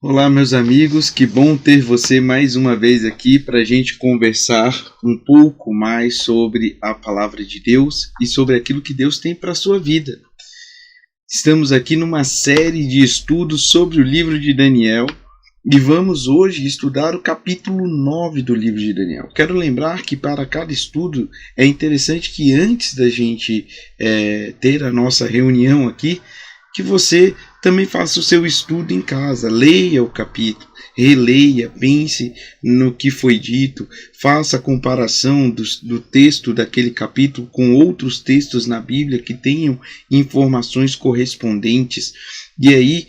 Olá, meus amigos, que bom ter você mais uma vez aqui para a gente conversar um pouco mais sobre a palavra de Deus e sobre aquilo que Deus tem para a sua vida. Estamos aqui numa série de estudos sobre o livro de Daniel e vamos hoje estudar o capítulo 9 do livro de Daniel. Quero lembrar que para cada estudo é interessante que antes da gente ter a nossa reunião aqui, que você também faça o seu estudo em casa, leia o capítulo, releia, pense no que foi dito, faça a comparação do texto daquele capítulo com outros textos na Bíblia que tenham informações correspondentes. E aí,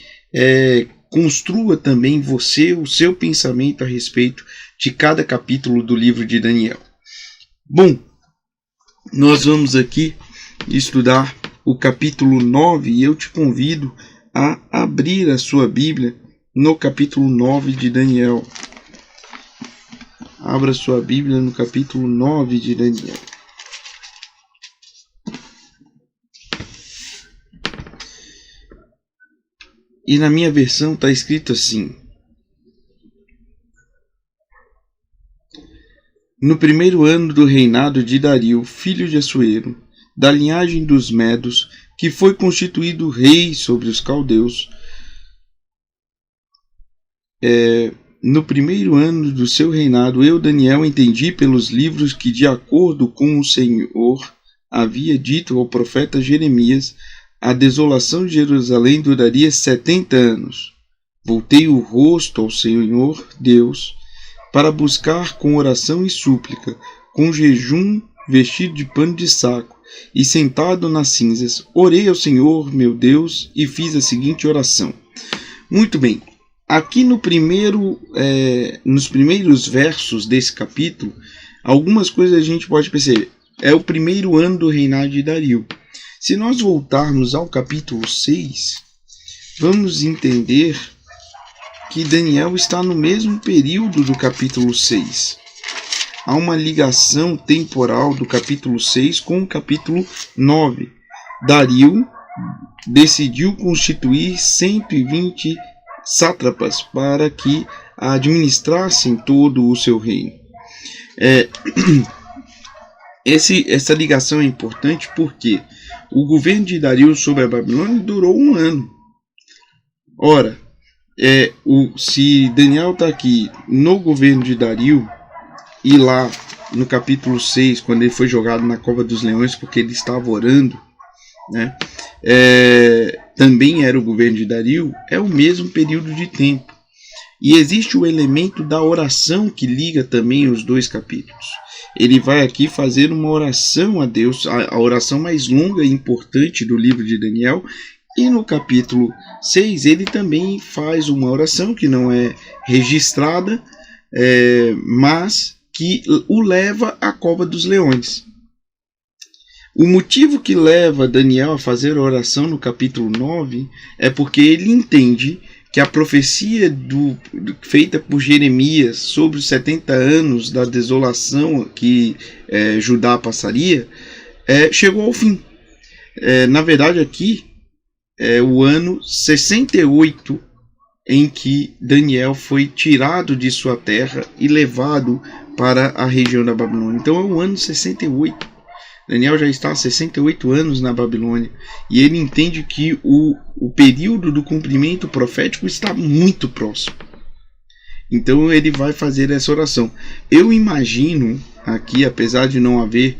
construa também você o seu pensamento a respeito de cada capítulo do livro de Daniel. Bom, nós vamos aqui estudar o capítulo 9 e eu te convido a abrir a sua Bíblia no capítulo 9 de Daniel. Abra sua Bíblia no capítulo 9 de Daniel. E na minha versão está escrito assim: no primeiro ano do reinado de Dario, filho de Assuero, da linhagem dos Medos, que foi constituído rei sobre os caldeus, no primeiro ano do seu reinado, eu, Daniel, entendi pelos livros que, de acordo com o Senhor havia dito ao profeta Jeremias, a desolação de Jerusalém duraria 70 anos. Voltei o rosto ao Senhor Deus para buscar com oração e súplica, com jejum, vestido de pano de saco e sentado nas cinzas. Orei ao Senhor, meu Deus, e fiz a seguinte oração. Muito bem, aqui nos primeiros versos desse capítulo, algumas coisas a gente pode perceber. É o primeiro ano do reinado de Dario. Se nós voltarmos ao capítulo 6, vamos entender que Daniel está no mesmo período do capítulo 6. Há uma ligação temporal do capítulo 6 com o capítulo 9. Dario decidiu constituir 120 sátrapas para que administrassem todo o seu reino. Essa ligação é importante porque o governo de Dario sobre a Babilônia durou um ano. Ora, se Daniel está aqui no governo de Dario, e lá no capítulo 6, quando ele foi jogado na cova dos leões porque ele estava orando, né, também era o governo de Dario, é o mesmo período de tempo. E existe o elemento da oração que liga também os dois capítulos. Ele vai aqui fazer uma oração a Deus, a oração mais longa e importante do livro de Daniel. E no capítulo 6 ele também faz uma oração que não é registrada, mas que o leva à cova dos leões. O motivo que leva Daniel a fazer a oração no capítulo 9 é porque ele entende que a profecia feita por Jeremias sobre os 70 anos da desolação que Judá passaria, chegou ao fim. Na verdade, aqui é o ano 68 em que Daniel foi tirado de sua terra e levado para a região da Babilônia. Então é o ano 68. Daniel já está há 68 anos na Babilônia e ele entende que o período do cumprimento profético está muito próximo. Então ele vai fazer essa oração. Eu imagino aqui, apesar de não haver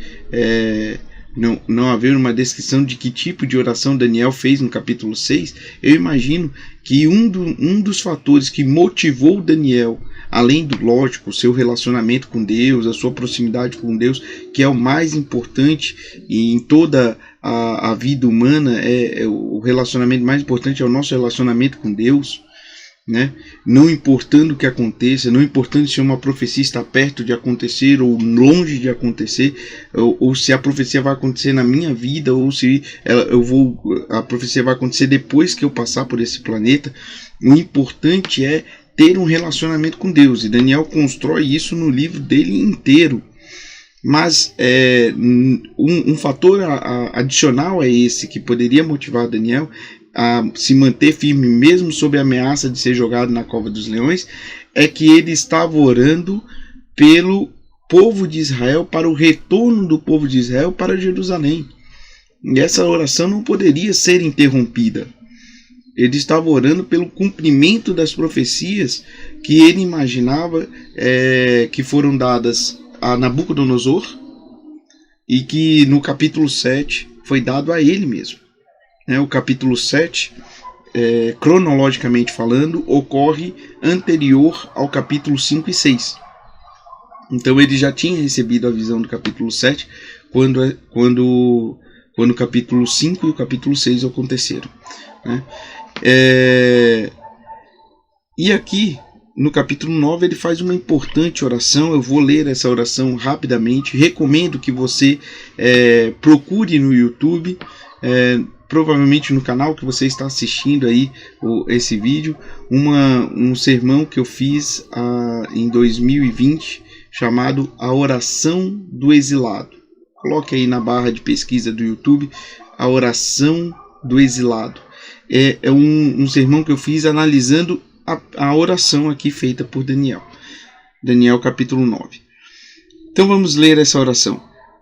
uma descrição de que tipo de oração Daniel fez no capítulo 6, eu imagino que um dos fatores que motivou Daniel, além do, lógico, o seu relacionamento com Deus, a sua proximidade com Deus, que é o mais importante em toda a vida humana, o relacionamento mais importante é o nosso relacionamento com Deus, né? Não importando o que aconteça, não importando se uma profecia está perto de acontecer ou longe de acontecer, ou se a profecia vai acontecer na minha vida, ou se a profecia vai acontecer depois que eu passar por esse planeta. O importante é ter um relacionamento com Deus, e Daniel constrói isso no livro dele inteiro. Mas um fator adicional é esse que poderia motivar Daniel a se manter firme mesmo sob a ameaça de ser jogado na cova dos leões, é que ele estava orando pelo povo de Israel, para o retorno do povo de Israel para Jerusalém. E essa oração não poderia ser interrompida. Ele estava orando pelo cumprimento das profecias que ele imaginava que foram dadas a Nabucodonosor e que no capítulo 7 foi dado a ele mesmo. O capítulo 7, cronologicamente falando, ocorre anterior ao capítulo 5 e 6. Então ele já tinha recebido a visão do capítulo 7 quando o capítulo 5 e o capítulo 6 aconteceram, né? E aqui, no capítulo 9, ele faz uma importante oração. Eu vou ler essa oração rapidamente. Recomendo que você procure no YouTube, provavelmente no canal que você está assistindo aí esse vídeo, um sermão que eu fiz em 2020, chamado A Oração do Exilado. Coloque aí na barra de pesquisa do YouTube, A Oração do Exilado. É um sermão que eu fiz analisando a oração aqui feita por Daniel. Daniel capítulo 9. Então vamos ler essa oração.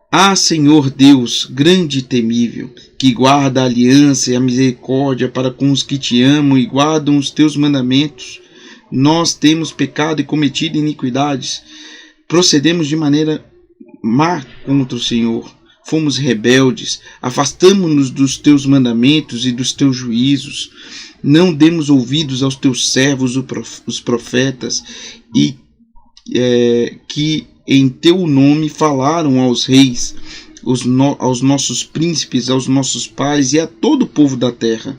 Ah, Senhor Deus, grande e temível, que guarda a aliança e a misericórdia para com os que te amam e guardam os teus mandamentos, nós temos pecado e cometido iniquidades, procedemos de maneira má contra o Senhor, fomos rebeldes, afastamo-nos dos teus mandamentos e dos teus juízos, não demos ouvidos aos teus servos, os profetas, e que em teu nome falaram aos reis, aos nossos príncipes, aos nossos pais e a todo o povo da terra.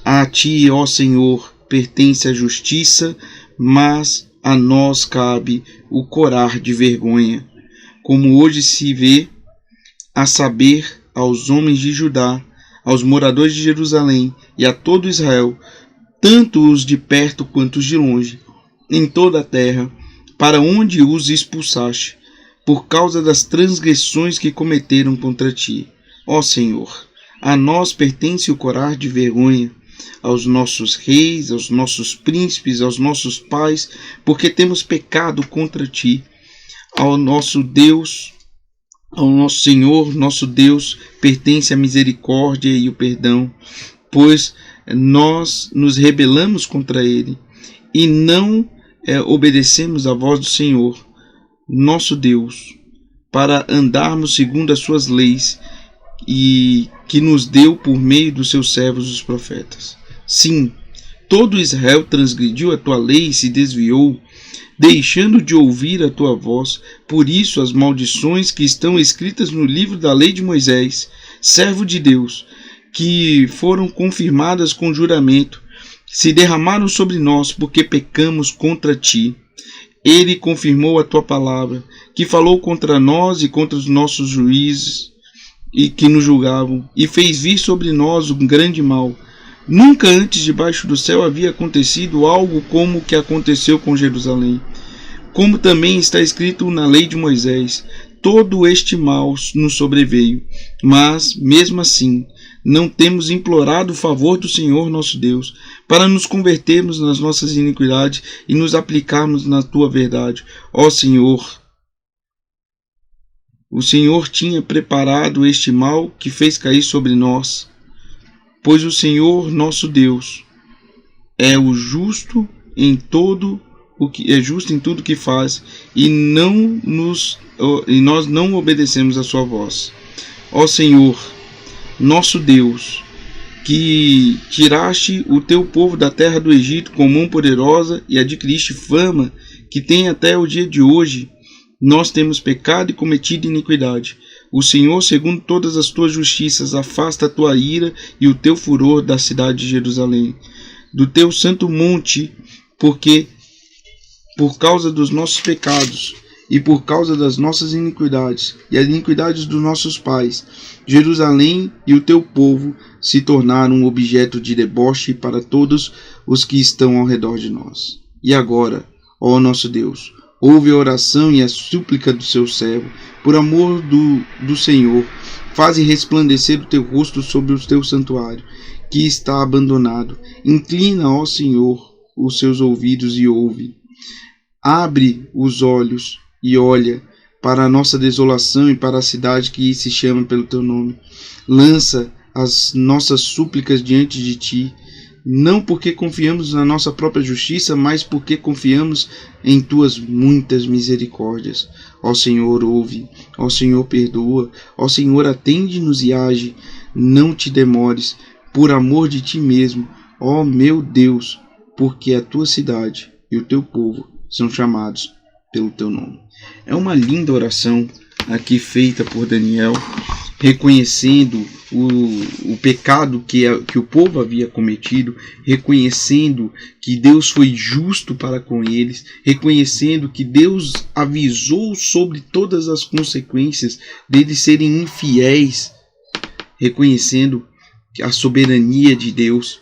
A ti, ó Senhor, pertence a justiça, mas a nós cabe o corar de vergonha, como hoje se vê, a saber, aos homens de Judá, aos moradores de Jerusalém e a todo Israel, tanto os de perto quanto os de longe, em toda a terra, para onde os expulsaste, por causa das transgressões que cometeram contra ti. Ó Senhor, a nós pertence o corar de vergonha, aos nossos reis, aos nossos príncipes, aos nossos pais, porque temos pecado contra ti. Ao nosso Deus, ao nosso Senhor, nosso Deus, pertence a misericórdia e o perdão, pois nós nos rebelamos contra ele e não obedecemos à voz do Senhor, nosso Deus, para andarmos segundo as suas leis e que nos deu por meio dos seus servos os profetas. Sim, todo Israel transgrediu a tua lei e se desviou, deixando de ouvir a tua voz. Por isso as maldições que estão escritas no livro da lei de Moisés, servo de Deus, que foram confirmadas com juramento, se derramaram sobre nós, porque pecamos contra ti. Ele confirmou a tua palavra, que falou contra nós e contra os nossos juízes e que nos julgavam, e fez vir sobre nós um grande mal. Nunca antes debaixo do céu havia acontecido algo como o que aconteceu com Jerusalém. Como também está escrito na lei de Moisés, todo este mal nos sobreveio, mas, mesmo assim, não temos implorado o favor do Senhor nosso Deus, para nos convertermos nas nossas iniquidades e nos aplicarmos na tua verdade. Ó Senhor, o Senhor tinha preparado este mal que fez cair sobre nós, pois o Senhor nosso Deus é o justo em todo o que é justo em tudo que faz, e nós não obedecemos a sua voz. Ó Senhor, nosso Deus, que tiraste o teu povo da terra do Egito com mão poderosa e adquiriste fama que tem até o dia de hoje, nós temos pecado e cometido iniquidade. O Senhor, segundo todas as tuas justiças, afasta a tua ira e o teu furor da cidade de Jerusalém, do teu santo monte, porque por causa dos nossos pecados e por causa das nossas iniquidades e as iniquidades dos nossos pais, Jerusalém e o teu povo se tornaram um objeto de deboche para todos os que estão ao redor de nós. E agora, ó nosso Deus, ouve a oração e a súplica do seu servo, por amor do Senhor, faze resplandecer o teu rosto sobre o teu santuário, que está abandonado. Inclina, ó Senhor, os seus ouvidos e ouve. Abre os olhos e olha para a nossa desolação e para a cidade que se chama pelo teu nome. Lança as nossas súplicas diante de ti, não porque confiamos na nossa própria justiça, mas porque confiamos em tuas muitas misericórdias. Ó Senhor, ouve. Ó Senhor, perdoa. Ó Senhor, atende-nos e age. Não te demores, por amor de ti mesmo, ó meu Deus, porque a tua cidade e o teu povo são chamados pelo teu nome. É uma linda oração aqui feita por Daniel, reconhecendo o pecado que o povo havia cometido, reconhecendo que Deus foi justo para com eles, reconhecendo que Deus avisou sobre todas as consequências deles serem infiéis, reconhecendo a soberania de Deus,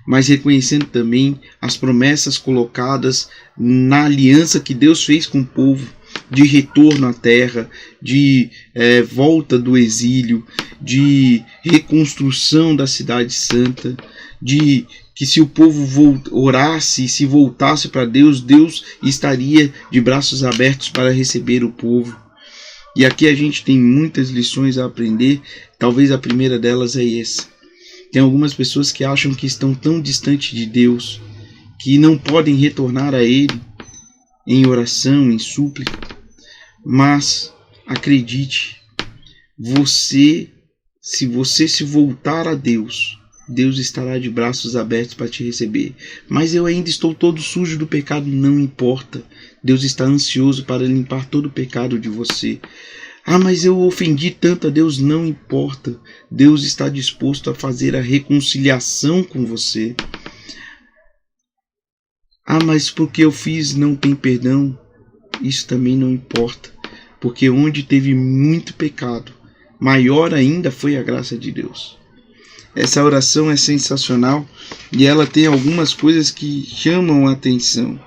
mas reconhecendo também as promessas colocadas na aliança que Deus fez com o povo, de retorno à terra, de volta do exílio, de reconstrução da cidade santa, de que se o povo orasse e se voltasse para Deus, Deus estaria de braços abertos para receber o povo. E aqui a gente tem muitas lições a aprender, talvez a primeira delas é essa. Tem algumas pessoas que acham que estão tão distantes de Deus, que não podem retornar a Ele em oração, em súplica. Mas acredite, se você se voltar a Deus, Deus estará de braços abertos para te receber. Mas eu ainda estou todo sujo do pecado, não importa. Deus está ansioso para limpar todo o pecado de você. Ah, mas eu ofendi tanto a Deus, não importa. Deus está disposto a fazer a reconciliação com você. Ah, mas porque eu fiz não tem perdão? Isso também não importa. Porque onde teve muito pecado, maior ainda foi a graça de Deus. Essa oração é sensacional e ela tem algumas coisas que chamam a atenção.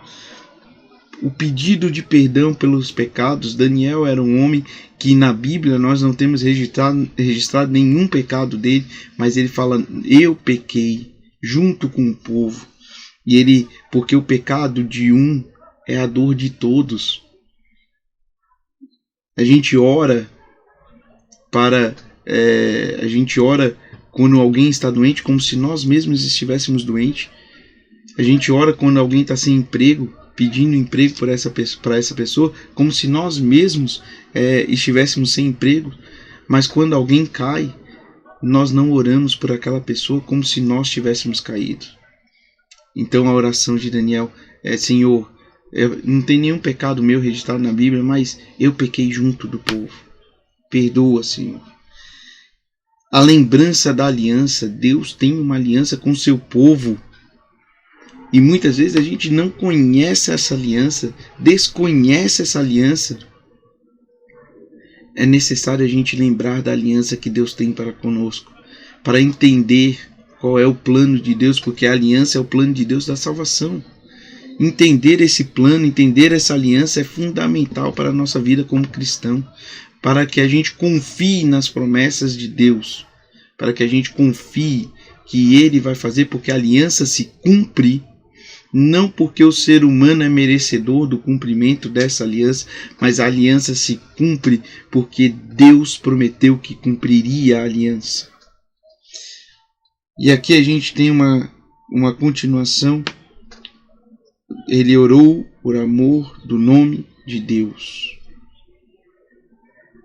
O pedido de perdão pelos pecados. Daniel era um homem que na Bíblia nós não temos registrado nenhum pecado dele, mas ele fala, eu pequei junto com o povo. E porque o pecado de um é a dor de todos. A gente ora quando alguém está doente, como se nós mesmos estivéssemos doentes. A gente ora quando alguém está sem emprego, pedindo emprego para essa pessoa, como se nós mesmos estivéssemos sem emprego. Mas quando alguém cai, nós não oramos por aquela pessoa como se nós tivéssemos caído. Então a oração de Daniel é, Senhor, não tem nenhum pecado meu registrado na Bíblia, mas eu pequei junto do povo. Perdoa, Senhor. A lembrança da aliança. Deus tem uma aliança com o seu povo. E muitas vezes a gente não conhece essa aliança, desconhece essa aliança. É necessário a gente lembrar da aliança que Deus tem para conosco, para entender qual é o plano de Deus, porque a aliança é o plano de Deus da salvação. Entender esse plano, entender essa aliança é fundamental para a nossa vida como cristão, para que a gente confie nas promessas de Deus, para que a gente confie que Ele vai fazer, porque a aliança se cumpre, não porque o ser humano é merecedor do cumprimento dessa aliança, mas a aliança se cumpre porque Deus prometeu que cumpriria a aliança. E aqui a gente tem uma continuação. Ele orou por amor do nome de Deus.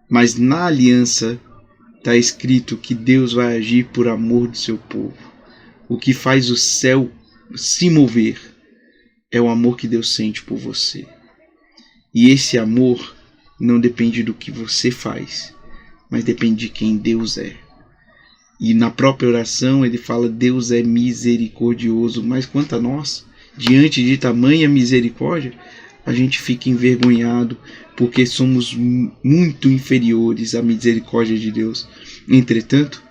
Mas na aliança está escrito que Deus vai agir por amor do seu povo. O que faz o céu se mover é o amor que Deus sente por você. E esse amor não depende do que você faz, mas depende de quem Deus é. E na própria oração ele fala, Deus é misericordioso. Mas quanto a nós, diante de tamanha misericórdia, a gente fica envergonhado, porque somos muito inferiores à misericórdia de Deus. Entretanto,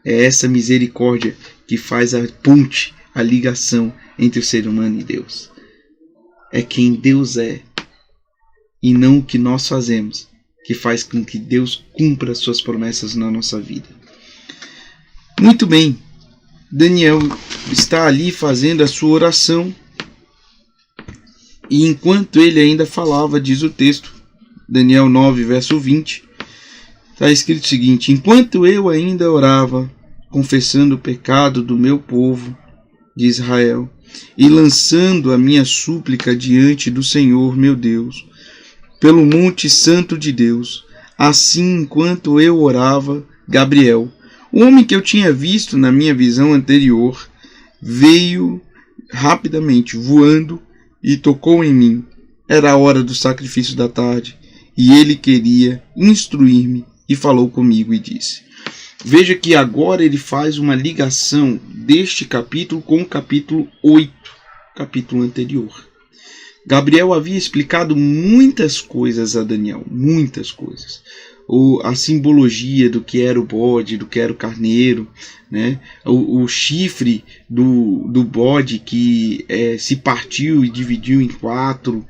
é essa misericórdia que faz a ponte, a ligação entre o ser humano e Deus. É quem Deus é, e não o que nós fazemos, que faz com que Deus cumpra as suas promessas na nossa vida. Muito bem, Daniel está ali fazendo a sua oração, e enquanto ele ainda falava, diz o texto, Daniel 9, verso 20, está escrito o seguinte, enquanto eu ainda orava, confessando o pecado do meu povo de Israel, e lançando a minha súplica diante do Senhor meu Deus, pelo monte santo de Deus, assim enquanto eu orava, Gabriel, o homem que eu tinha visto na minha visão anterior, veio rapidamente, voando, e tocou em mim. Era a hora do sacrifício da tarde, e ele queria instruir-me, e falou comigo e disse, Veja que agora ele faz uma ligação deste capítulo com o capítulo 8, capítulo anterior. Gabriel havia explicado muitas coisas a Daniel, muitas coisas. A simbologia do que era o bode, do que era o carneiro, né? O chifre do bode que se partiu e dividiu em 4.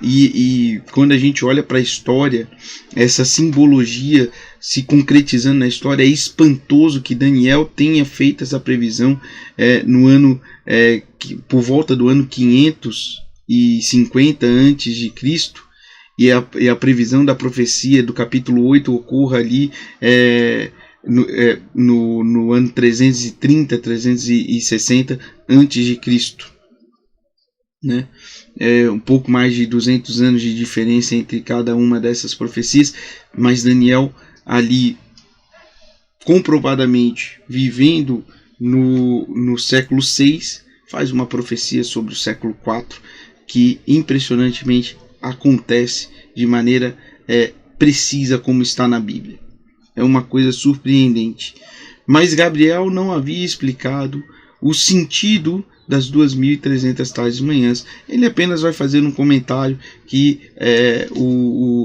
E quando a gente olha para a história, essa simbologia se concretizando na história, é espantoso que Daniel tenha feito essa previsão no ano por volta do ano 550 a.C., e a previsão da profecia do capítulo 8 ocorra ali no ano 330, 360 a.C., né? Um pouco mais de 200 anos de diferença entre cada uma dessas profecias, mas Daniel ali, comprovadamente, vivendo no século 6, faz uma profecia sobre o século 4, que impressionantemente acontece de maneira precisa, como está na Bíblia. É uma coisa surpreendente. Mas Gabriel não havia explicado o sentido das 2.300 tardes e manhãs. Ele apenas vai fazer um comentário que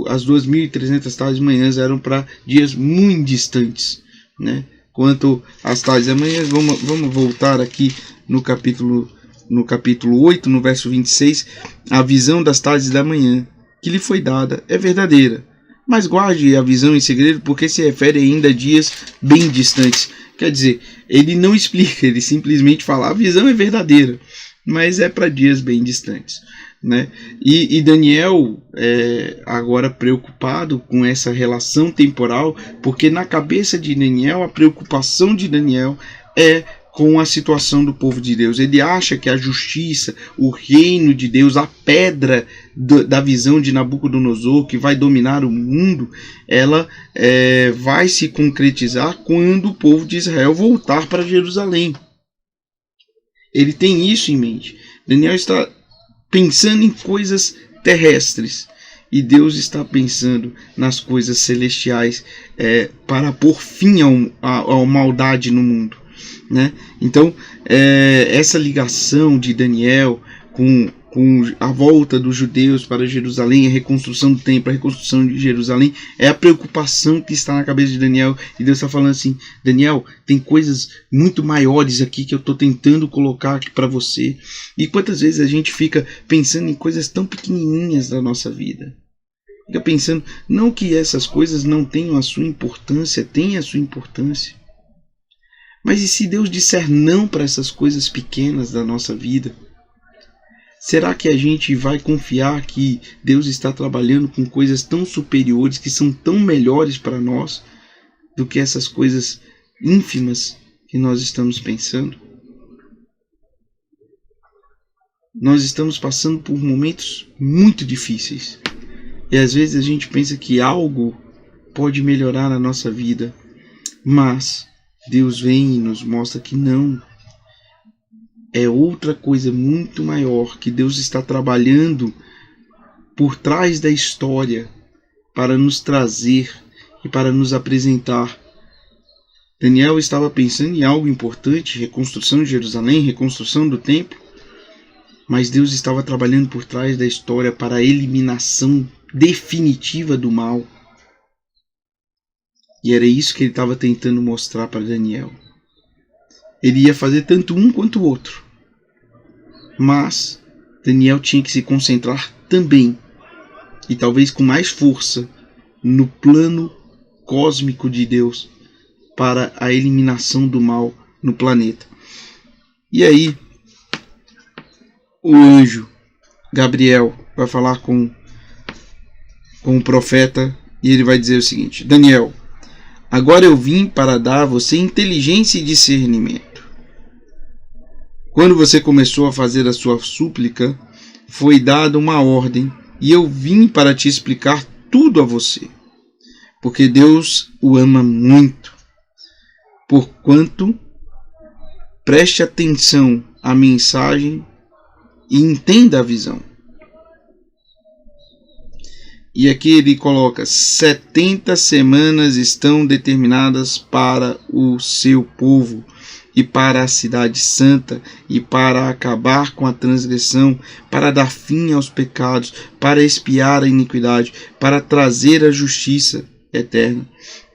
as 2.300 tardes e manhãs eram para dias muito distantes, né? Quanto às tardes e manhãs, vamos voltar aqui no capítulo 8, no verso 26, a visão das tardes da manhã que lhe foi dada é verdadeira, mas guarde a visão em segredo, porque se refere ainda a dias bem distantes. Quer dizer, ele não explica, ele simplesmente fala, a visão é verdadeira, mas é para dias bem distantes, né? E Daniel, agora preocupado com essa relação temporal, porque na cabeça de Daniel, a preocupação de Daniel é com a situação do povo de Deus. Ele acha que a justiça, o reino de Deus, a pedra da visão de Nabucodonosor, que vai dominar o mundo, ela vai se concretizar quando o povo de Israel voltar para Jerusalém. Ele tem isso em mente. Daniel está pensando em coisas terrestres, e Deus está pensando nas coisas celestiais para pôr fim à maldade no mundo, né? Então, essa ligação de Daniel com a volta dos judeus para Jerusalém, a reconstrução do templo, a reconstrução de Jerusalém, é a preocupação que está na cabeça de Daniel. E Deus está falando assim, Daniel, tem coisas muito maiores aqui que eu estou tentando colocar aqui para você. E quantas vezes a gente fica pensando em coisas tão pequenininhas da nossa vida? Fica pensando, não que essas coisas não tenham a sua importância, tem a sua importância. Mas e se Deus disser não para essas coisas pequenas da nossa vida? Será que a gente vai confiar que Deus está trabalhando com coisas tão superiores, que são tão melhores para nós, do que essas coisas ínfimas que nós estamos pensando? Nós estamos passando por momentos muito difíceis. E às vezes a gente pensa que algo pode melhorar a nossa vida, mas Deus vem e nos mostra que não. É outra coisa muito maior que Deus está trabalhando por trás da história para nos trazer e para nos apresentar. Daniel estava pensando em algo importante, reconstrução de Jerusalém, reconstrução do templo, mas Deus estava trabalhando por trás da história para a eliminação definitiva do mal. E era isso que ele estava tentando mostrar para Daniel. Ele ia fazer tanto um quanto o outro. Mas Daniel tinha que se concentrar também, e talvez com mais força, no plano cósmico de Deus para a eliminação do mal no planeta. E aí, o anjo Gabriel vai falar com o profeta e ele vai dizer o seguinte: Daniel, agora eu vim para dar a você inteligência e discernimento. Quando você começou a fazer a sua súplica, foi dada uma ordem, e eu vim para te explicar tudo a você, porque Deus o ama muito. Porquanto, preste atenção à mensagem e entenda a visão. E aqui ele coloca: 70 semanas estão determinadas para o seu povo e para a cidade santa, e para acabar com a transgressão, para dar fim aos pecados, para expiar a iniquidade, para trazer a justiça eterna,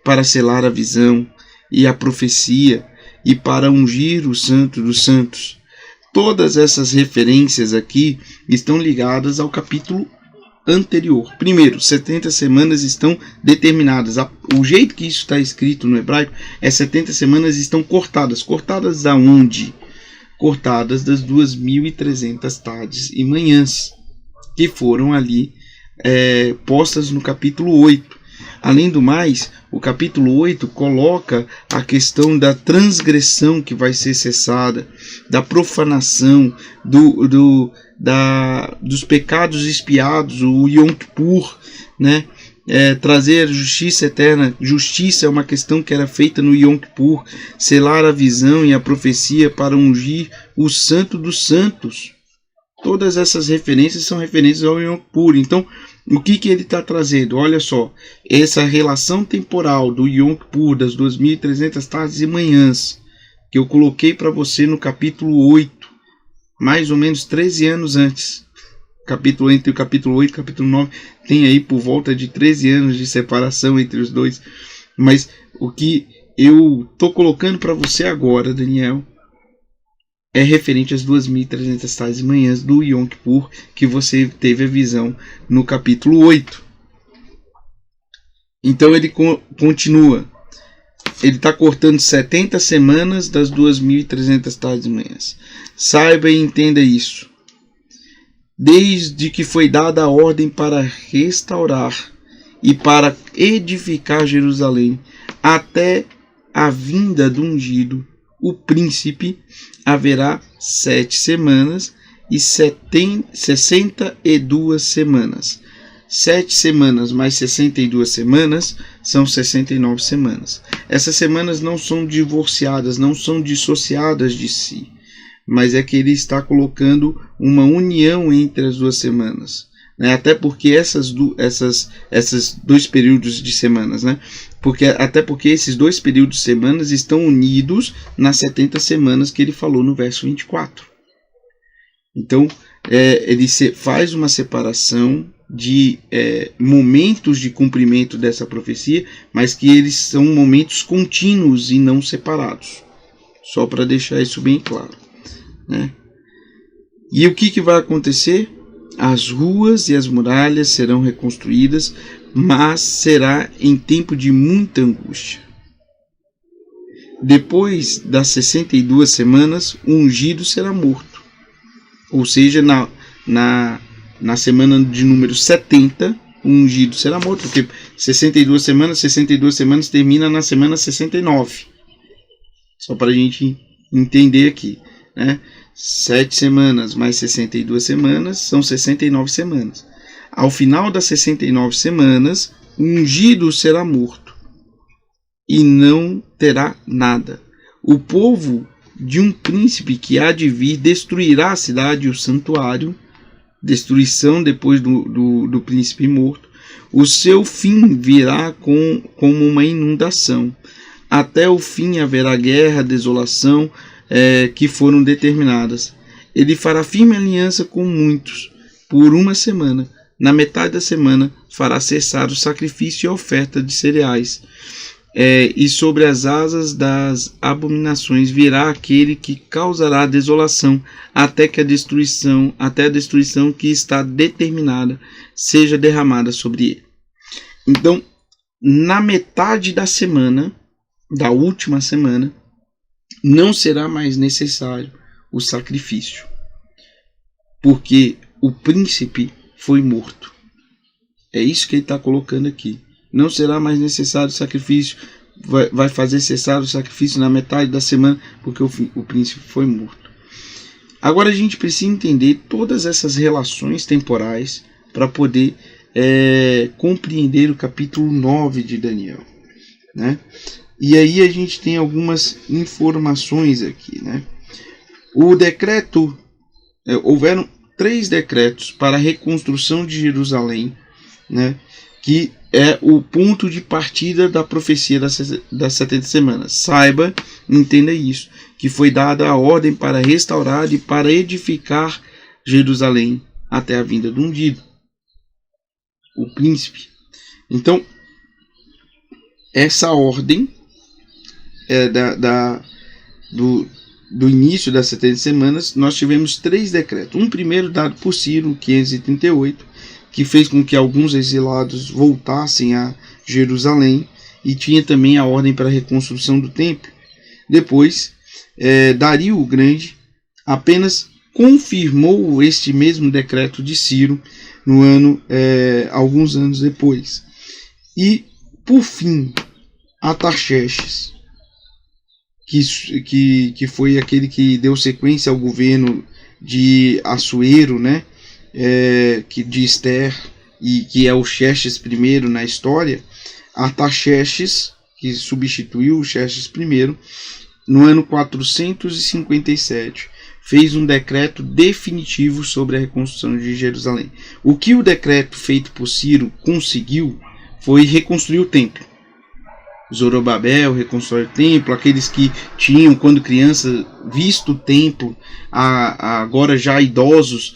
para selar a visão e a profecia, e para ungir o Santo dos Santos. Todas essas referências aqui estão ligadas ao capítulo anterior. Primeiro, 70 semanas estão determinadas. O jeito que isso está escrito no hebraico é 70 semanas estão cortadas. Cortadas da onde? Cortadas das 2.300 tardes e manhãs, que foram ali postas no capítulo 8. Além do mais, o capítulo 8 coloca a questão da transgressão que vai ser cessada, da profanação, dos pecados expiados, o Yom Kippur, né? Trazer justiça eterna. Justiça é uma questão que era feita no Yom Kippur, selar a visão e a profecia para ungir o Santo dos Santos. Todas essas referências são referências ao Yom Kippur. Então, o que ele está trazendo? Olha só, essa relação temporal do Yom Kippur, das 2.300 tardes e manhãs, que eu coloquei para você no capítulo 8, mais ou menos 13 anos antes. Entre o capítulo 8 e o capítulo 9, tem aí por volta de 13 anos de separação entre os dois. Mas o que eu estou colocando para você agora, Daniel, é referente às 2.300 tardes e manhãs do Yom Kippur, que você teve a visão no capítulo 8. Então ele continua. Ele está cortando 70 semanas das 2.300 tardes e manhãs. Saiba e entenda isso. Desde que foi dada a ordem para restaurar e para edificar Jerusalém, até a vinda do ungido, o príncipe, haverá 7 semanas e 62 semanas. 7 semanas mais 62 semanas são 69 semanas. Essas semanas não são divorciadas, não são dissociadas de si, mas é que ele está colocando uma união entre as duas semanas, né? Até porque esses dois períodos de semanas, né? Até porque esses dois períodos de semanas estão unidos nas 70 semanas que ele falou no verso 24. Então, ele faz uma separação de momentos de cumprimento dessa profecia, mas que eles são momentos contínuos e não separados. Só para deixar isso bem claro, né? E o que vai acontecer? As ruas e as muralhas serão reconstruídas, mas será em tempo de muita angústia. Depois das 62 semanas, o ungido será morto. Ou seja, na semana de número 70, o ungido será morto, porque 62 semanas termina na semana 69. Só para a gente entender aqui, né? 7 semanas mais 62 semanas são 69 semanas. Ao final das 69 semanas, o ungido será morto e não terá nada. O povo de um príncipe que há de vir destruirá a cidade e o santuário. Destruição depois do príncipe morto. O seu fim virá como uma inundação. Até o fim haverá guerra, desolação, que foram determinadas. Ele fará firme aliança com muitos por uma semana. Na metade da semana fará cessar o sacrifício e a oferta de cereais. E sobre as asas das abominações virá aquele que causará desolação, até a destruição que está determinada seja derramada sobre ele. Então, na metade da semana, da última semana, não será mais necessário o sacrifício, porque o príncipe foi morto. É isso que ele está colocando aqui. Não será mais necessário o sacrifício, vai fazer cessar o sacrifício na metade da semana, porque o príncipe foi morto. Agora a gente precisa entender todas essas relações temporais para poder compreender o capítulo 9 de Daniel, né? E aí a gente tem algumas informações aqui, né? O decreto, houveram 3 decretos para a reconstrução de Jerusalém né, que é o ponto de partida da profecia das 70 semanas. Saiba, entenda isso, que foi dada a ordem para restaurar e para edificar Jerusalém até a vinda do ungido, o príncipe. Então, essa ordem do início das 70 semanas, nós tivemos 3 decretos. Um primeiro dado por Ciro, 538, que fez com que alguns exilados voltassem a Jerusalém, e tinha também a ordem para a reconstrução do templo. Depois, Dario o Grande apenas confirmou este mesmo decreto de Ciro alguns anos depois. E, por fim, Artaxerxes, que foi aquele que deu sequência ao governo de Assuero, né, de Esther, e que é o Xerxes I na história. Artaxerxes, que substituiu o Xerxes I, no ano 457, fez um decreto definitivo sobre a reconstrução de Jerusalém. O que o decreto feito por Ciro conseguiu foi reconstruir o templo. Zorobabel reconstrói o templo, aqueles que tinham, quando criança, visto o templo, agora já idosos,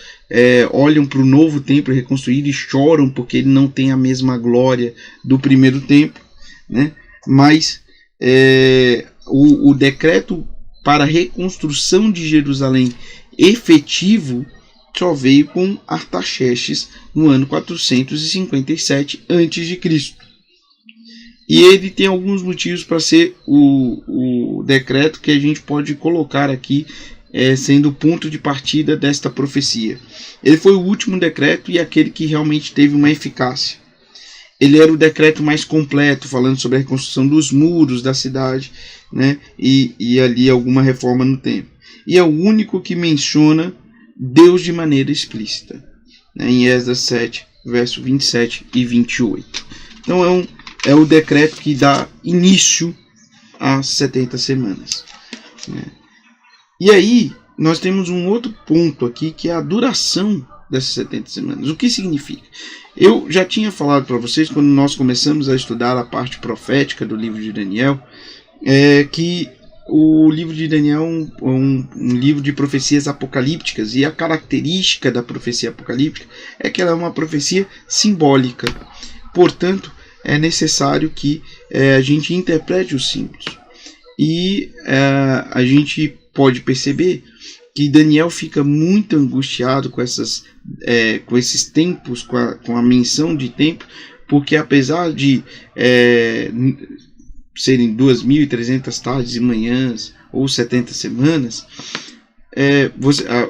olham para o novo templo reconstruído e choram porque ele não tem a mesma glória do primeiro templo, né? Mas o decreto para a reconstrução de Jerusalém efetivo só veio com Artaxerxes no ano 457 a.C. E ele tem alguns motivos para ser o decreto que a gente pode colocar aqui sendo o ponto de partida desta profecia. Ele foi o último decreto e aquele que realmente teve uma eficácia. Ele era o decreto mais completo, falando sobre a reconstrução dos muros da cidade, né, e ali alguma reforma no templo. E é o único que menciona Deus de maneira explícita, né, em Esdras 7, verso 27 e 28. Então é o decreto que dá início às 70 semanas. Né. E aí nós temos um outro ponto aqui, que é a duração dessas 70 semanas. O que significa? Eu já tinha falado para vocês, quando nós começamos a estudar a parte profética do livro de Daniel, que o livro de Daniel é um livro de profecias apocalípticas, e a característica da profecia apocalíptica é que ela é uma profecia simbólica. Portanto, é necessário que a gente interprete os símbolos. E a gente pode perceber que Daniel fica muito angustiado com esses tempos, com a menção de tempo, porque apesar de serem 2.300 tardes e manhãs ou 70 semanas,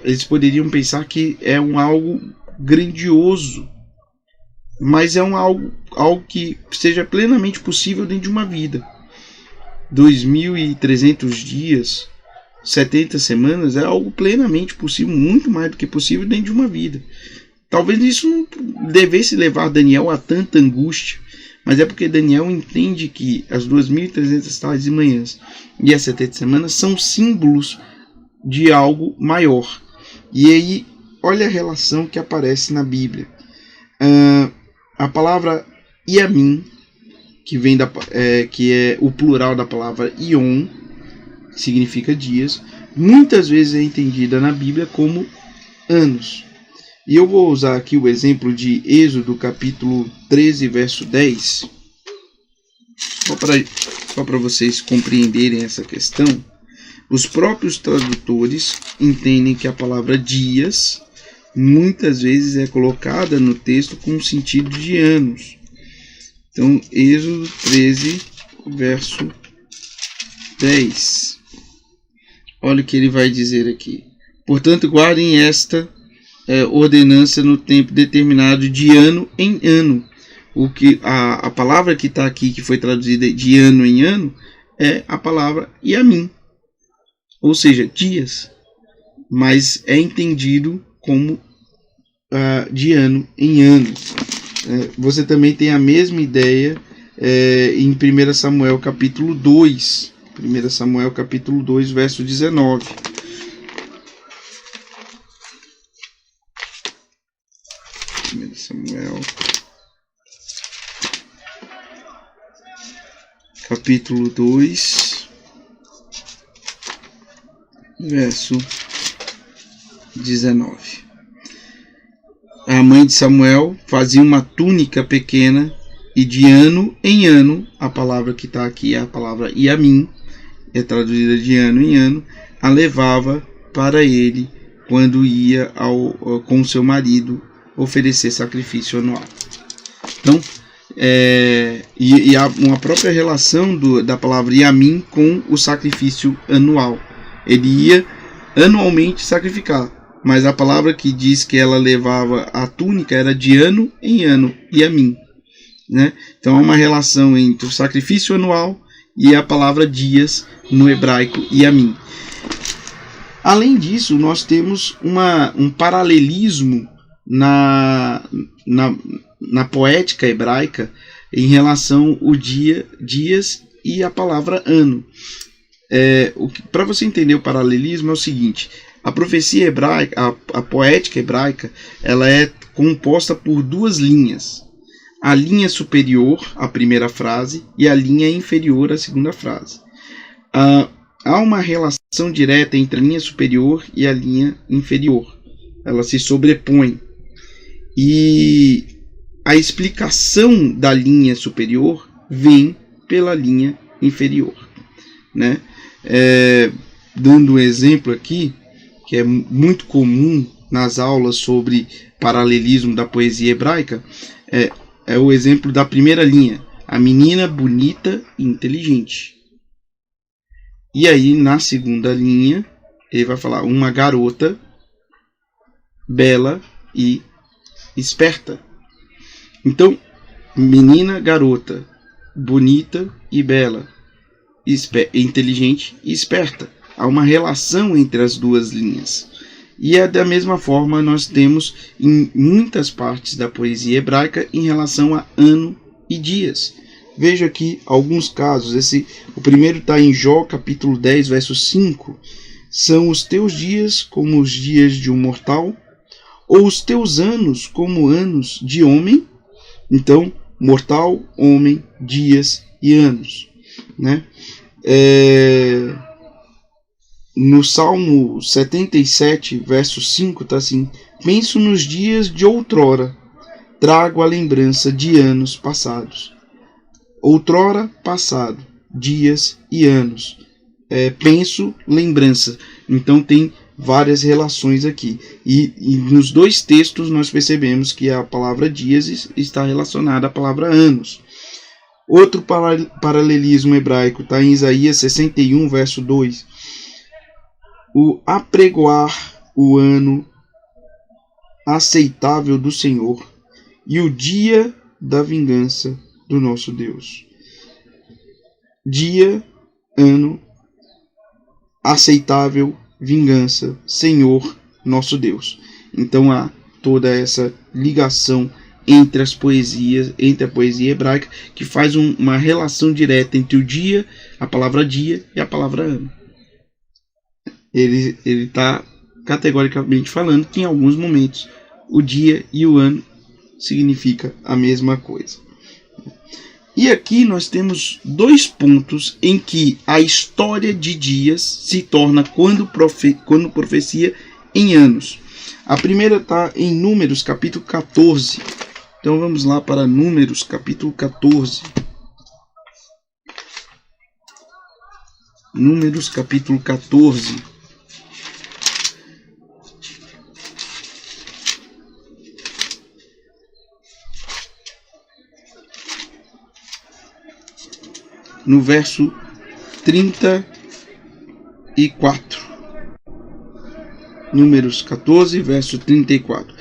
eles poderiam pensar que é algo grandioso, mas é algo que seja plenamente possível dentro de uma vida. 2.300 dias, 70 semanas é algo plenamente possível, muito mais do que possível dentro de uma vida. Talvez isso não devesse levar Daniel a tanta angústia, mas é porque Daniel entende que as 2.300 tardes e manhãs e as 70 semanas são símbolos de algo maior. E aí, olha a relação que aparece na Bíblia. A palavra Yamim, que é o plural da palavra Ion, que significa dias, muitas vezes é entendida na Bíblia como anos. E eu vou usar aqui o exemplo de Êxodo capítulo 13, verso 10, só para vocês compreenderem essa questão. Os próprios tradutores entendem que a palavra dias muitas vezes é colocada no texto com o sentido de anos. Então, Êxodo 13, verso 10. Olha o que ele vai dizer aqui. Portanto, guardem esta ordenança no tempo determinado, de ano em ano. O que a palavra que está aqui, que foi traduzida de ano em ano, é a palavra Yamim, ou seja, dias, mas é entendido como de ano em ano. Você também tem a mesma ideia em 1 Samuel capítulo 2. 1 Samuel capítulo 2, verso 19. Samuel capítulo 2, verso 19. A mãe de Samuel fazia uma túnica pequena e de ano em ano, a palavra que está aqui é a palavra Yamim, é traduzida de ano em ano, a levava para ele quando ia com seu marido oferecer sacrifício anual. Então, e há uma própria relação da palavra Yamim com o sacrifício anual. Ele ia anualmente sacrificar, mas a palavra que diz que ela levava a túnica era de ano em ano, Yamim, né? Então há uma relação entre o sacrifício anual e a palavra dias no hebraico Yamim. Além disso, nós temos um paralelismo na poética hebraica em relação ao dias e a palavra ano. Para você entender o paralelismo é o seguinte: a profecia hebraica, a poética hebraica, ela é composta por duas linhas. A linha superior, a primeira frase, e a linha inferior, a segunda frase. Há uma relação direta entre a linha superior e a linha inferior. Ela se sobrepõe. E a explicação da linha superior vem pela linha inferior, né? Dando um exemplo aqui, que é muito comum nas aulas sobre paralelismo da poesia hebraica, é o exemplo da primeira linha: a menina bonita e inteligente. E aí, na segunda linha, ele vai falar uma garota bela e esperta. Então, menina, garota, bonita e bela, inteligente e esperta. Há uma relação entre as duas linhas. E da mesma forma nós temos em muitas partes da poesia hebraica em relação a ano e dias. Veja aqui alguns casos. O primeiro está em Jó, capítulo 10, verso 5. São os teus dias como os dias de um mortal, ou os teus anos como anos de homem? Então, mortal, homem, dias e anos, né? No Salmo 77, verso 5, está assim: penso nos dias de outrora, trago a lembrança de anos passados. Outrora, passado, dias e anos. Penso, lembrança. Então tem várias relações aqui. E nos dois textos nós percebemos que a palavra dias está relacionada à palavra anos. Outro paralelismo hebraico está em Isaías 61, verso 2. O apregoar o ano aceitável do Senhor e o dia da vingança do nosso Deus. Dia, ano, aceitável, vingança, Senhor, nosso Deus. Então há toda essa ligação entre a poesia hebraica, que faz uma relação direta entre o dia, a palavra dia, e a palavra ano. Ele está categoricamente falando que em alguns momentos o dia e o ano significa a mesma coisa. E aqui nós temos dois pontos em que a história de dias se torna quando profecia em anos. A primeira está em Números capítulo 14. Então vamos lá para Números capítulo 14. Números capítulo 14. No verso 34. Números 14, verso 34.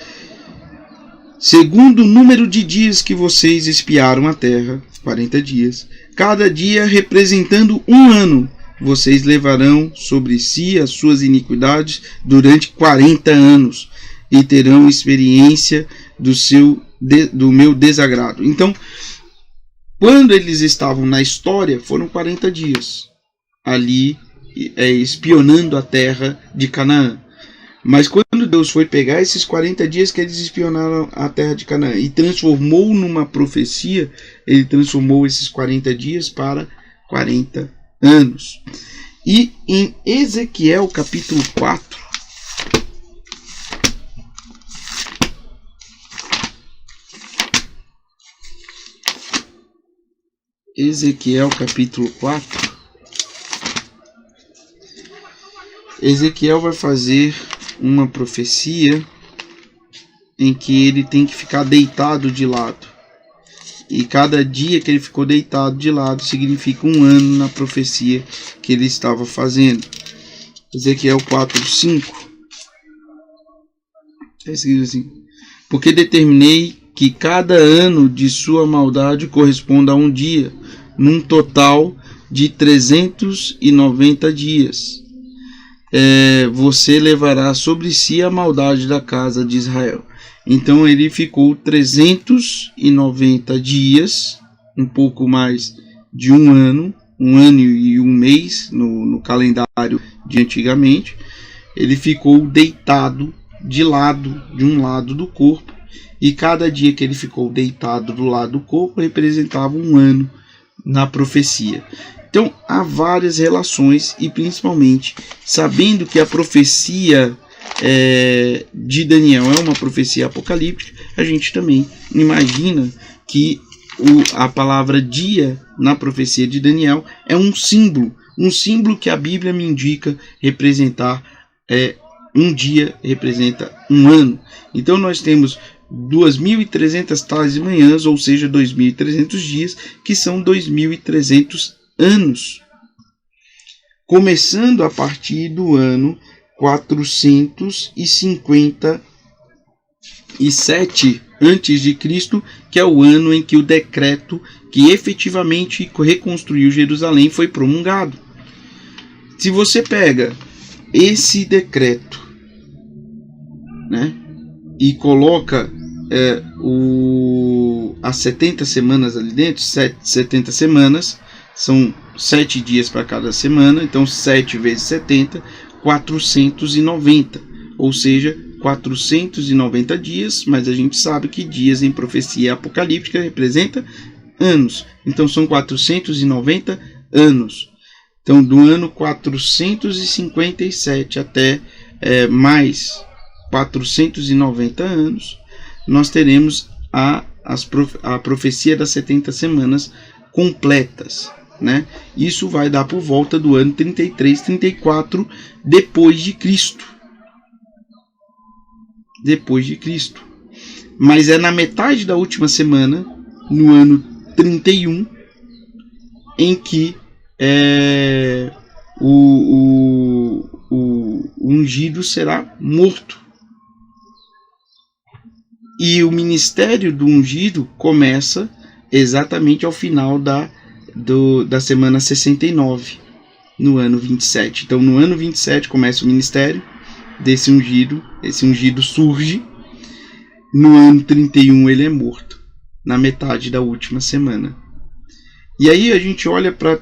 Segundo o número de dias que vocês espiaram a terra, 40 dias, cada dia representando um ano, vocês levarão sobre si as suas iniquidades durante 40 anos e terão experiência do meu desagrado. Então, quando eles estavam na história, foram 40 dias ali espionando a terra de Canaã. Mas quando Deus foi pegar esses 40 dias que eles espionaram a terra de Canaã e transformou numa profecia, ele transformou esses 40 dias para 40 anos. E em Ezequiel capítulo 4, Ezequiel capítulo 4, Ezequiel vai fazer uma profecia em que ele tem que ficar deitado de lado. E cada dia que ele ficou deitado de lado significa um ano na profecia que ele estava fazendo. Ezequiel 4:5. É escrito assim: porque determinei que cada ano de sua maldade corresponda a um dia, num total de 390 dias. Você levará sobre si a maldade da casa de Israel. Então ele ficou 390 dias, um pouco mais de um ano e um mês no calendário de antigamente. Ele ficou deitado de um lado do corpo, e cada dia que ele ficou deitado do lado do corpo representava um ano na profecia. Então há várias relações, e principalmente sabendo que a profecia de Daniel é uma profecia apocalíptica, a gente também imagina que a palavra dia na profecia de Daniel é um símbolo que a Bíblia me indica representar um dia, representa um ano. Então nós temos 2.300 tardes e manhãs, ou seja, 2.300 dias, que são 2.300 anos, começando a partir do ano 457 a.C., que é o ano em que o decreto que efetivamente reconstruiu Jerusalém foi promulgado. Se você pega esse decreto, né, e coloca as 70 semanas ali dentro, 70 semanas, são 7 dias para cada semana, então 7 vezes 70, 490, ou seja, 490 dias, mas a gente sabe que dias em profecia apocalíptica representa anos, então são 490 anos. Então do ano 457 até mais 490 anos, nós teremos a profecia das 70 semanas completas, né? Isso vai dar por volta do ano 33, 34 depois de Cristo. Mas é na metade da última semana, no ano 31, em que o ungido será morto. E o ministério do ungido começa exatamente ao final da semana 69, no ano 27. Então, no ano 27 começa o ministério desse ungido. Esse ungido surge. No ano 31 ele é morto, na metade da última semana. E aí a gente olha para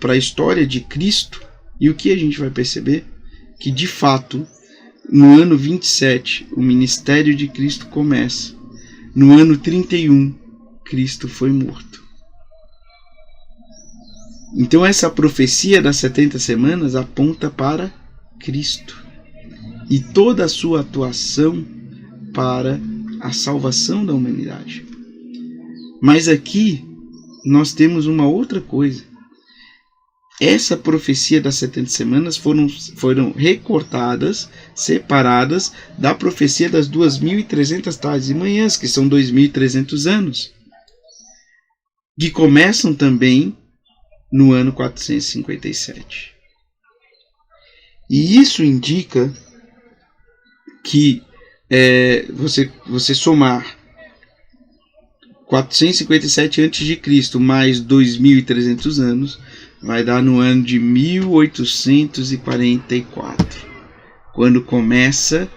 a história de Cristo, e o que a gente vai perceber? Que de fato, no ano 27, o ministério de Cristo começa. No ano 31, Cristo foi morto. Então essa profecia das 70 semanas aponta para Cristo e toda a sua atuação para a salvação da humanidade. Mas aqui nós temos uma outra coisa. Essa profecia das 70 semanas foram recortadas, separadas da profecia das 2.300 tardes e manhãs, que são 2.300 anos, que começam também no ano 457. E isso indica que você somar 457 a.C. mais 2.300 anos, vai dar no ano de 1844, quando começa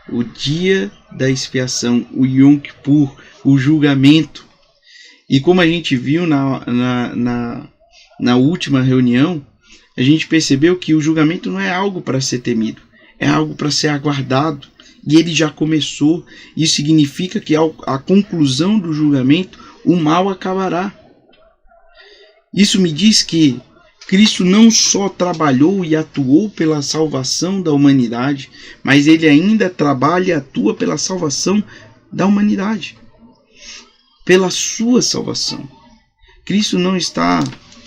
o dia da expiação, o Yom Kippur, o julgamento. E como a gente viu na última reunião, a gente percebeu que o julgamento não é algo para ser temido, é algo para ser aguardado. E ele já começou. Isso significa que a conclusão do julgamento, o mal acabará. Isso me diz que Cristo não só trabalhou e atuou pela salvação da humanidade, mas ele ainda trabalha e atua pela salvação da humanidade, pela sua salvação. Cristo não está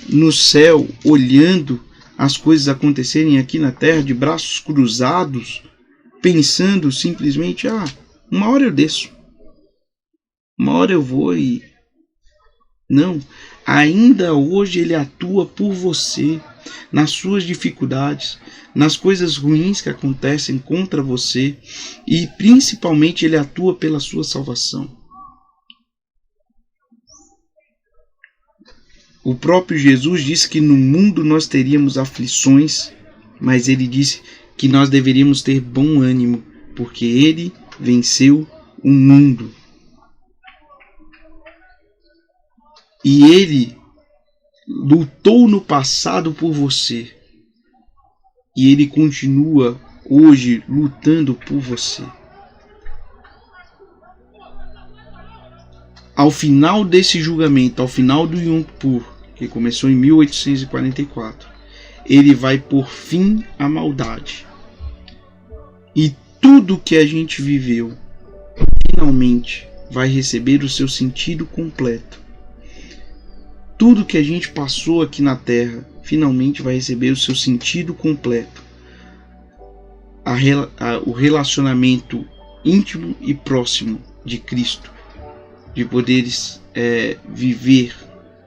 no céu olhando as coisas acontecerem aqui na terra de braços cruzados, pensando simplesmente, uma hora eu desço, uma hora eu vou e... Não, ainda hoje ele atua por você, nas suas dificuldades, nas coisas ruins que acontecem contra você, e principalmente ele atua pela sua salvação. O próprio Jesus disse que no mundo nós teríamos aflições, mas ele disse que nós deveríamos ter bom ânimo, porque ele venceu o mundo. E ele lutou no passado por você. E ele continua hoje lutando por você. Ao final desse julgamento, ao final do Yom Kippur, que começou em 1844, ele vai pôr fim à maldade. E tudo que a gente viveu, finalmente, vai receber o seu sentido completo. Tudo que a gente passou aqui na Terra, finalmente vai receber o seu sentido completo. O relacionamento íntimo e próximo de Cristo, de poderes viver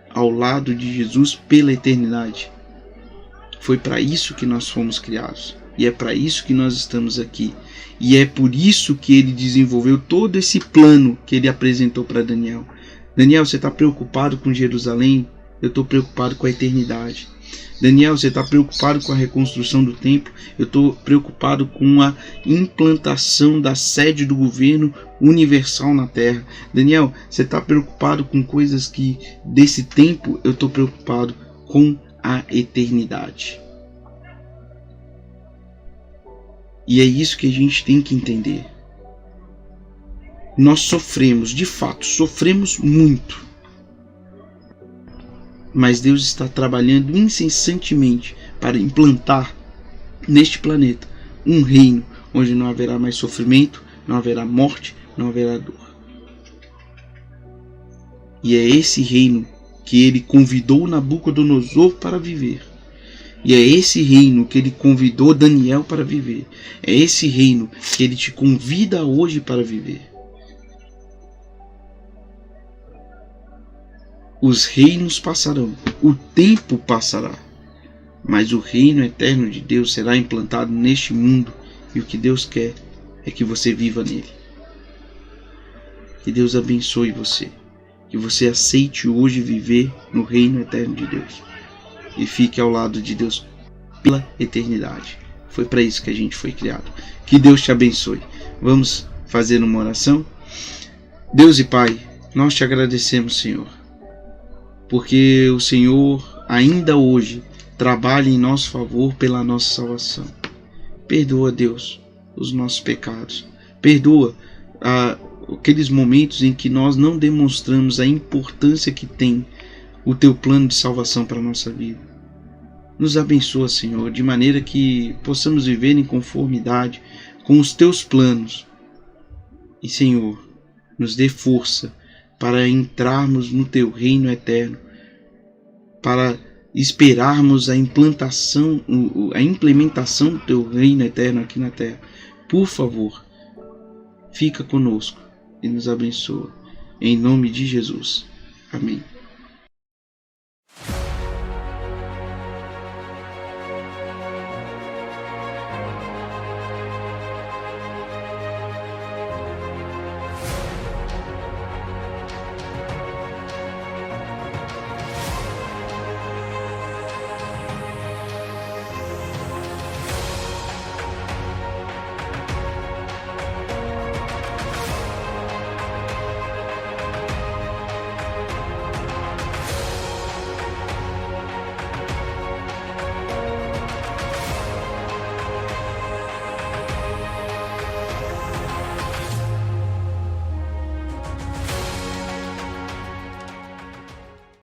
ao lado de Jesus pela eternidade. Foi para isso que nós fomos criados. E é para isso que nós estamos aqui. E é por isso que ele desenvolveu todo esse plano que ele apresentou para Daniel. Daniel, você está preocupado com Jerusalém? Eu estou preocupado com a eternidade. Daniel, você está preocupado com a reconstrução do templo? Eu estou preocupado com a implantação da sede do governo universal na terra. Daniel, você está preocupado com coisas que desse tempo? Eu estou preocupado com a eternidade. E é isso que a gente tem que entender. Nós sofremos, de fato, sofremos muito. Mas Deus está trabalhando incessantemente para implantar neste planeta um reino onde não haverá mais sofrimento, não haverá morte, não haverá dor. E é esse reino que ele convidou Nabucodonosor para viver. E é esse reino que ele convidou Daniel para viver. É esse reino que ele te convida hoje para viver. Os reinos passarão, o tempo passará, mas o reino eterno de Deus será implantado neste mundo, e o que Deus quer é que você viva nele. Que Deus abençoe você, que você aceite hoje viver no reino eterno de Deus e fique ao lado de Deus pela eternidade. Foi para isso que a gente foi criado. Que Deus te abençoe. Vamos fazer uma oração? Deus e Pai, nós te agradecemos, Senhor, porque o Senhor ainda hoje trabalha em nosso favor pela nossa salvação. Perdoa, Deus, os nossos pecados. Perdoa aqueles momentos em que nós não demonstramos a importância que tem o teu plano de salvação para a nossa vida. Nos abençoa, Senhor, de maneira que possamos viver em conformidade com os teus planos. E, Senhor, nos dê força para entrarmos no teu reino eterno, para esperarmos a implementação do teu reino eterno aqui na terra. Por favor, fica conosco e nos abençoa. Em nome de Jesus. Amém.